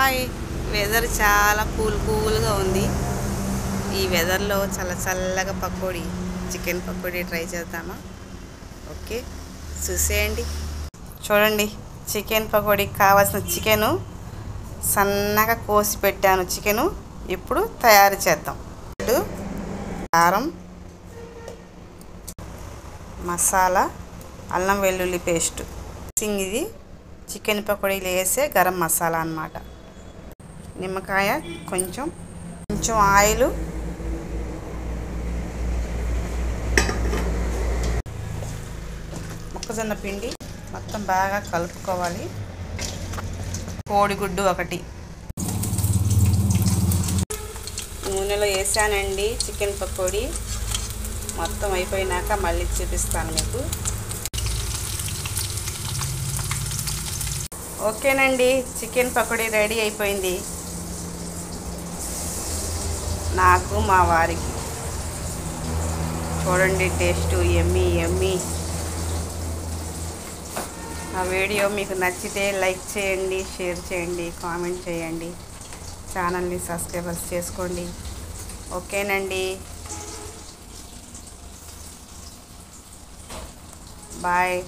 Hi. Weather చాలా కూల్గా ఉంది. ఈ వెదర్లో చల్లగా పకోడీ, చికెన్ పకోడీ ట్రై చేద్దామా? ఓకే, చూసేయండి. చూడండి, చికెన్ పకోడీకి కావాల్సిన చికెను సన్నగా కోసి పెట్టాను. చికెను ఇప్పుడు తయారు చేద్దాం. కారం, మసాలా, అల్లం వెల్లుల్లి పేస్ట్. ఇది చికెన్ పకోడీలు వేసే గరం మసాలా అన్నమాట. నిమ్మకాయ, కొంచెం ఆయిల్, మొక్కజొన్న పిండి మొత్తం బాగా కలుపుకోవాలి. కోడిగుడ్డు ఒకటి నూనెలో వేసానండి. చికెన్ పకోడీ మొత్తం అయిపోయినాక మళ్ళీ చూపిస్తాను మీకు. ఓకేనండి, చికెన్ పకోడీ రెడీ అయిపోయింది. నాకు, మా వారికి. చూడండి, టేస్ట్ యమ్మీ. ఆ వీడియో మీకు నచ్చితే లైక్ చేయండి, షేర్ చేయండి, కామెంట్ చేయండి, ఛానల్ని సబ్స్క్రైబ్ చేసుకోండి. ఓకేనండి, బాయ్.